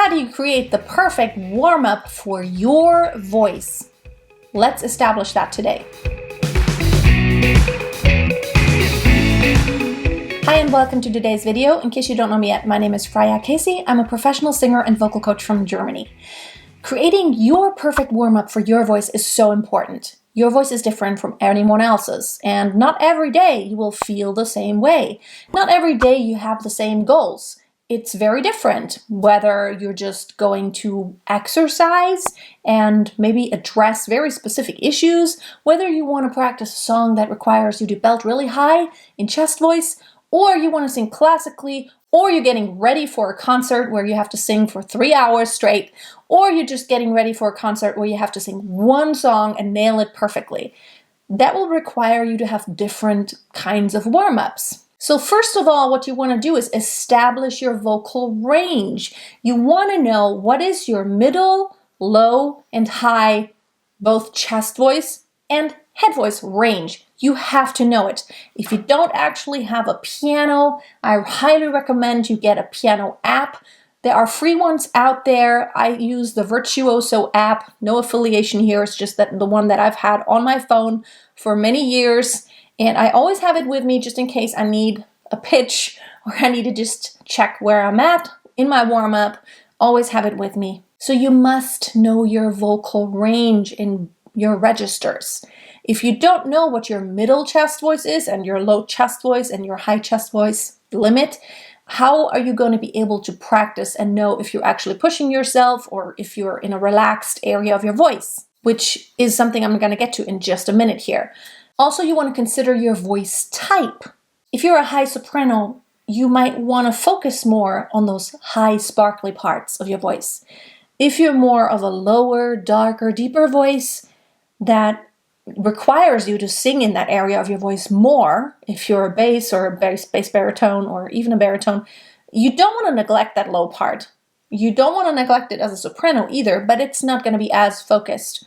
How do you create the perfect warm-up for your voice? Let's establish that today. Hi and welcome to today's video. In case you don't know me yet, my name is Freya. I'm a professional singer and vocal coach from Germany. Creating your perfect warm-up for your voice is so important. Your voice is different from anyone else's, and not every day you will feel the same way. Not every day you have the same goals. It's very different whether you're just going to exercise and maybe address very specific issues, whether you want to practice a song that requires you to belt really high in chest voice, or you want to sing classically, or you're getting ready for a concert where you have to sing for 3 hours straight, or you're just getting ready for a concert where you have to sing one song and nail it perfectly. That will require you to have different kinds of warm-ups. So first of all, what you want to do is establish your vocal range. You want to know what is your middle, low, and high, both chest voice and head voice range. You have to know it. If you don't actually have a piano, I highly recommend you get a piano app. There are free ones out there. I use the Virtuoso app. No affiliation here. It's just that the one that I've had on my phone for many years. And I always have it with me just in case I need a pitch or I need to just check where I'm at in my warm-up. Always have it with me. So you must know your vocal range in your registers. If you don't know what your middle chest voice is and your low chest voice and your high chest voice limit, how are you going to be able to practice and know if you're actually pushing yourself or if you're in a relaxed area of your voice, which is something I'm going to get to in just a minute here. Also, you want to consider your voice type. If you're a high soprano, you might want to focus more on those high sparkly parts of your voice. If you're more of a lower, darker, deeper voice, that requires you to sing in that area of your voice more. If you're a bass or a bass baritone or even a baritone, you don't want to neglect that low part. You don't want to neglect it as a soprano either, but it's not going to be as focused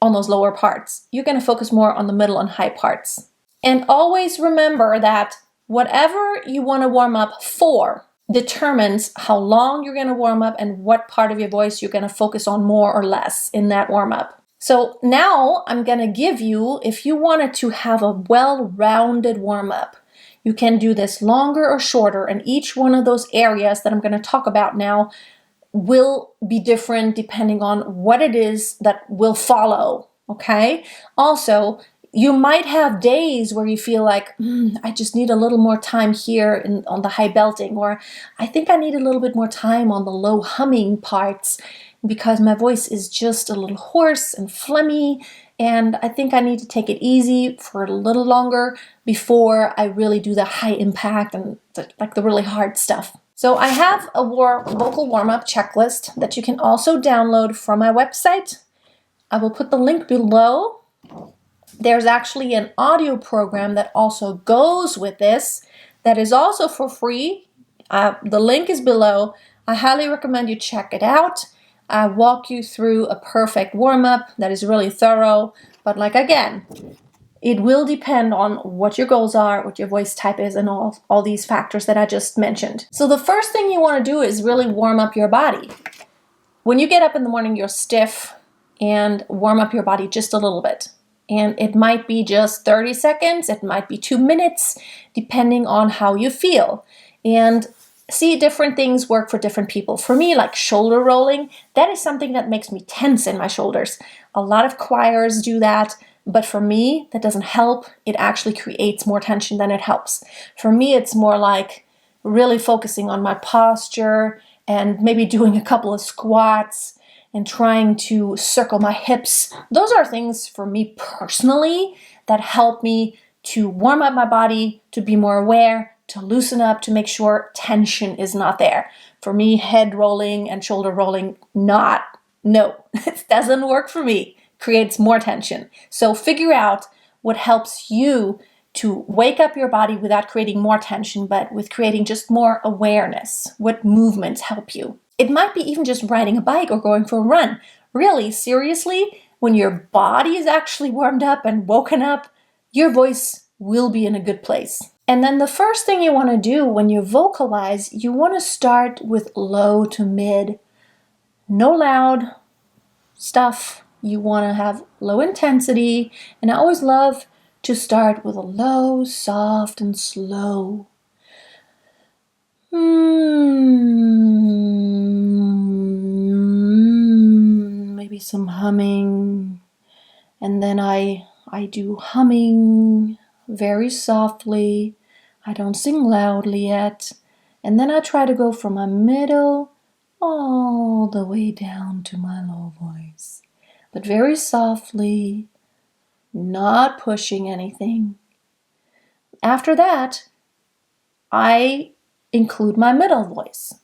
on those lower parts. You're going to focus more on the middle and high parts. And always remember that whatever you want to warm up for determines how long you're going to warm up and what part of your voice you're going to focus on more or less in that warm up. So now I'm going to give you, if you wanted to have a well-rounded warm-up, you can do this longer or shorter, and each one of those areas that I'm going to talk about now will be different depending on what it is that will follow, okay? Also, you might have days where you feel like, I just need a little more time here on the high belting, or I think I need a little bit more time on the low humming parts, because my voice is just a little hoarse and phlegmy, and I think I need to take it easy for a little longer before I really do the high impact and the really hard stuff. So I have a vocal warm-up checklist that you can also download from my website. I will put the link below. There's actually an audio program that also goes with this that is also for free. The link is below. I highly recommend you check it out. I walk you through a perfect warm-up that is really thorough, but again, it will depend on what your goals are, what your voice type is, and all these factors that I just mentioned. So the first thing you want to do is really warm up your body. When you get up in the morning, you're stiff, and warm up your body just a little bit. And it might be just 30 seconds, it might be 2 minutes, depending on how you feel. And see, different things work for different people. For me, like shoulder rolling, that is something that makes me tense in my shoulders. A lot of choirs do that, but for me, that doesn't help. It actually creates more tension than it helps. For me, it's more like really focusing on my posture and maybe doing a couple of squats and trying to circle my hips. Those are things for me personally that help me to warm up my body, to be more aware, to loosen up, to make sure tension is not there. For me, head rolling and shoulder rolling, no, it doesn't work for me. Creates more tension. So figure out what helps you to wake up your body without creating more tension, but with creating just more awareness. What movements help you? It might be even just riding a bike or going for a run. Really, seriously, when your body is actually warmed up and woken up, your voice will be in a good place. And then the first thing you want to do when you vocalize, you want to start with low to mid. no loud stuff. You want to have low intensity, and I always love to start with a low, soft, and slow. Maybe some humming, and then I do humming very softly. I don't sing loudly yet, and then I try to go from my middle all the way down to my low voice, but very softly, not pushing anything. After that, I include my middle voice.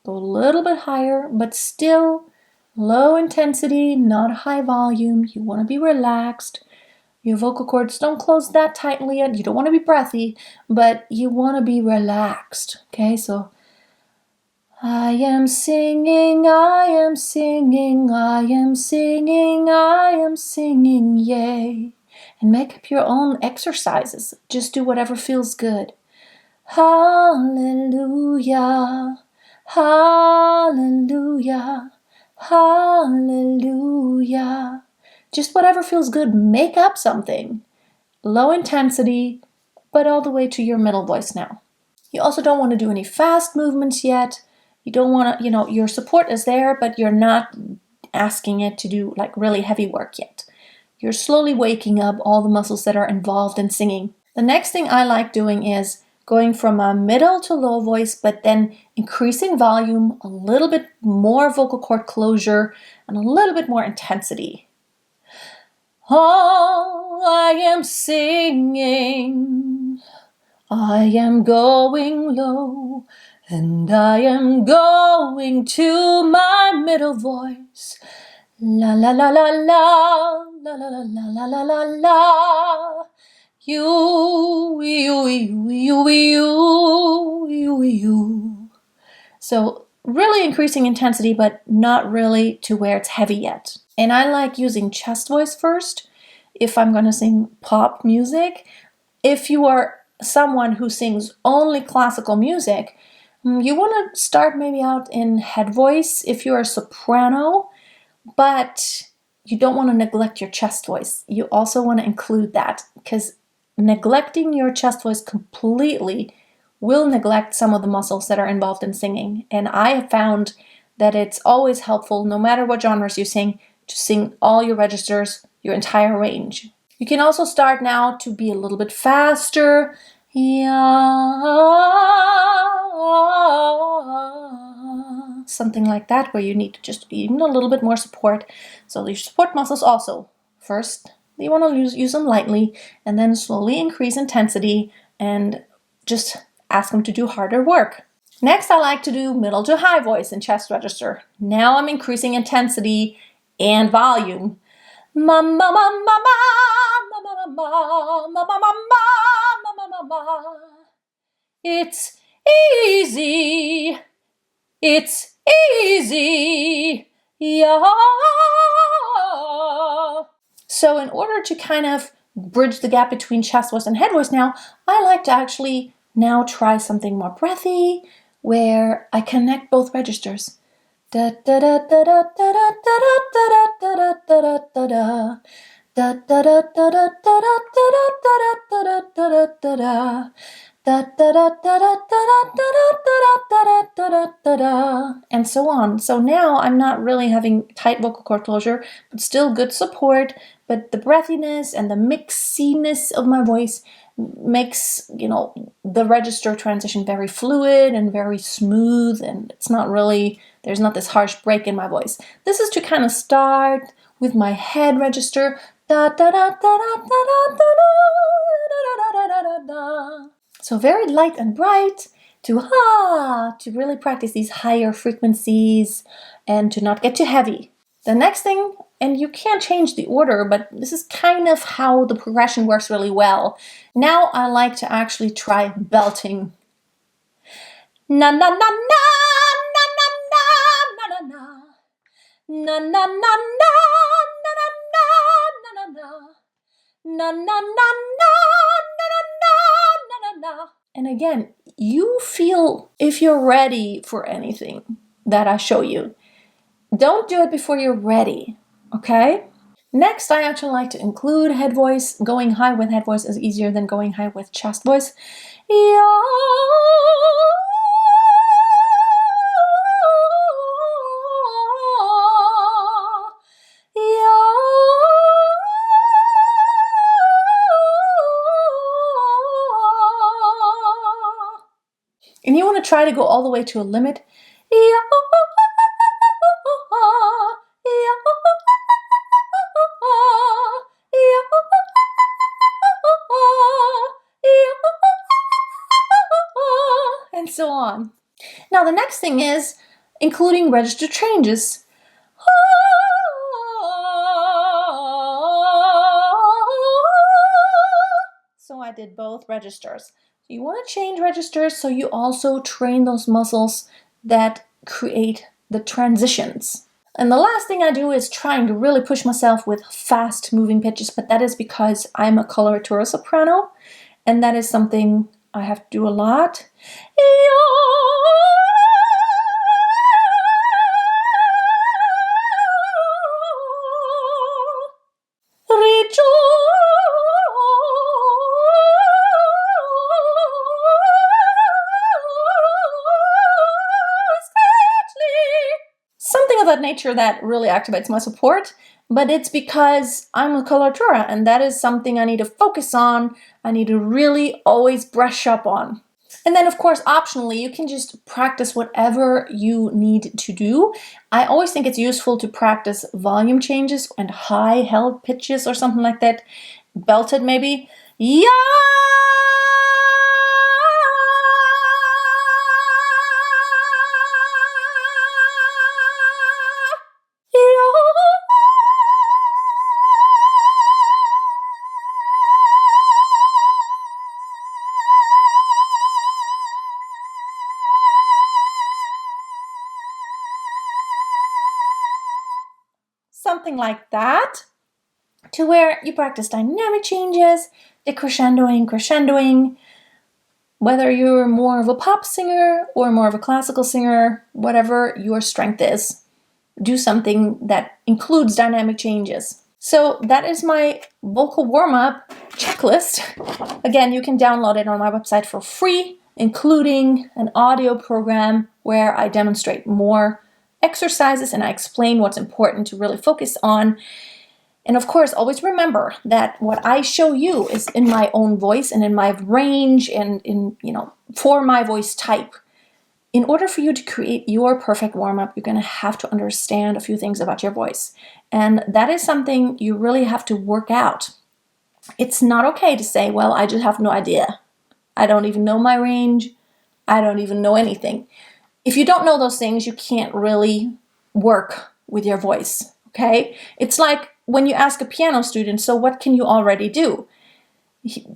Go a little bit higher, but still low intensity, not high volume. You want to be relaxed. Your vocal cords don't close that tightly yet. You don't want to be breathy, but you want to be relaxed. Okay, so I am singing, I am singing, I am singing, I am singing, yay. And make up your own exercises. Just do whatever feels good. Hallelujah, hallelujah, hallelujah. Just whatever feels good. Make up something. Low intensity, but all the way to your middle voice now. You also don't want to do any fast movements yet. You don't want to, your support is there, but you're not asking it to do like really heavy work yet. You're slowly waking up all the muscles that are involved in singing. The next thing I like doing is going from a middle to low voice, but then increasing volume, a little bit more vocal cord closure, and a little bit more intensity. Oh, I am singing, I am going low, and I am going to my middle voice. La la la la la, la la la la la la la. You. So really increasing intensity, but not really to where it's heavy yet. And I like using chest voice first if I'm going to sing pop music. If you are someone who sings only classical music, you want to start maybe out in head voice if you're a soprano, but you don't want to neglect your chest voice. You also want to include that, because neglecting your chest voice completely will neglect some of the muscles that are involved in singing. And I have found that it's always helpful, no matter what genres you sing, to sing all your registers, your entire range. You can also start now to be a little bit faster. Something like that, where you need just even a little bit more support. So your support muscles also, first you want to use them lightly, and then slowly increase intensity and just ask them to do harder work. Next, I like to do middle to high voice in chest register. Now I'm increasing intensity and volume. Ma ma ma ma ma ma ma ma ma ma ma ma. It's easy. It's easy. Yeah. So in order to kind of bridge the gap between chest voice and head voice now, I like to actually now try something more breathy, where I connect both registers. Da da da da da da da da da da da da da da. Da da da da da da da da da da da da da. Da da da da da da da, and so on. So now I'm not really having tight vocal cord closure, but still good support. But the breathiness and the mixiness of my voice makes, the register transition very fluid and very smooth, and it's not really, there's not this harsh break in my voice. This is to kind of start with my head register. Da da da da da da da da da da da da. So very light and bright, to really practice these higher frequencies and to not get too heavy. The next thing, and you can't change the order, but this is kind of how the progression works really well. Now I like to actually try belting. Na na na na na na na na na na na na na na na na na na na. And again, you feel if you're ready for anything that I show you. Don't do it before you're ready, okay? Next, I actually like to include head voice. Going high with head voice is easier than going high with chest voice. Yeah. And you want to try to go all the way to a limit. And so on. Now the next thing is including register changes. So I did both registers. You want to change registers so you also train those muscles that create the transitions. And the last thing I do is trying to really push myself with fast moving pitches, but that is because I'm a coloratura soprano, and that is something I have to do a lot. Something of that nature that really activates my support, but it's because I'm a coloratura, and that is something I need to focus on. I need to really always brush up on. And then, of course, optionally, you can just practice whatever you need to do. I always think it's useful to practice volume changes and high held pitches or something like that. Belted maybe. Yeah! Something like that, to where you practice dynamic changes, crescendoing, whether you're more of a pop singer or more of a classical singer, whatever your strength is, do something that includes dynamic changes. So that is my vocal warm-up checklist. Again, you can download it on my website for free, including an audio program where I demonstrate more exercises and I explain what's important to really focus on. And of course, always remember that what I show you is in my own voice and in my range and for my voice type. In order for you to create your perfect warm-up, you're going to have to understand a few things about your voice. And that is something you really have to work out. It's not okay to say, well, I just have no idea. I don't even know my range. I don't even know anything. If you don't know those things, you can't really work with your voice, okay? It's like when you ask a piano student, so what can you already do?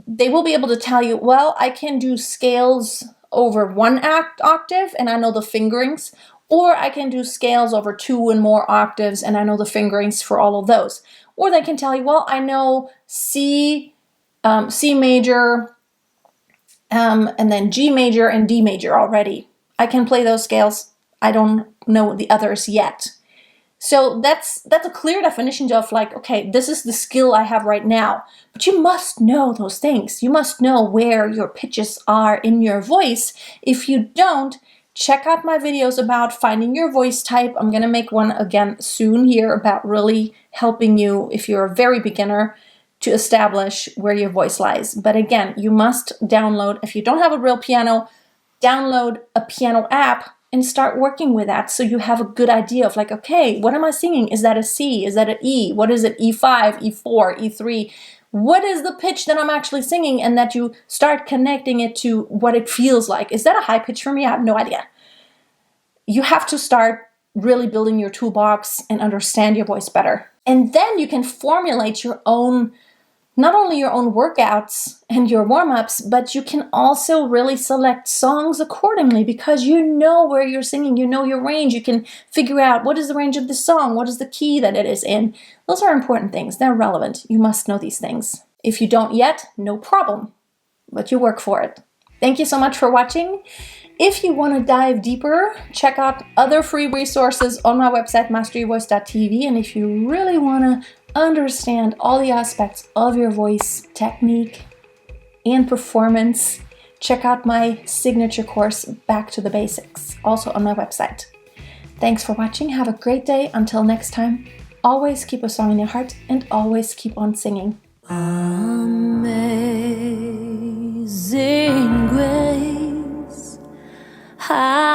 They will be able to tell you, well, I can do scales over one octave and I know the fingerings, or I can do scales over 2 and more octaves and I know the fingerings for all of those. Or they can tell you, well, I know C major, and then G major and D major already. I can play those scales. I don't know the others yet. So that's a clear definition of like, okay, this is the skill I have right now. But you must know those things. You must know where your pitches are in your voice. If you don't, check out my videos about finding your voice type. I'm going to make one again soon here about really helping you, if you're a very beginner, to establish where your voice lies. But again, you must download, if you don't have a real piano, download a piano app and start working with that so you have a good idea of like, okay, what am I singing? Is that a C? Is that an E? What is it? E5, E4, E3? What is the pitch that I'm actually singing? And that you start connecting it to what it feels like. Is that a high pitch for me? I have no idea. You have to start really building your toolbox and understand your voice better. And then you can formulate your own, not only your own workouts and your warm-ups, but you can also really select songs accordingly because you know where you're singing, you know your range, you can figure out what is the range of the song, what is the key that it is in. Those are important things, they're relevant. You must know these things. If you don't yet, no problem, but you work for it. Thank you so much for watching, If you want to dive deeper, check out other free resources on my website, masteryourvoice.tv. And if you really want to understand all the aspects of your voice technique and performance, check out my signature course, Back to the Basics, also on my website. Thanks for watching. Have a great day. Until next time, always keep a song in your heart and always keep on singing. Amazing grace, how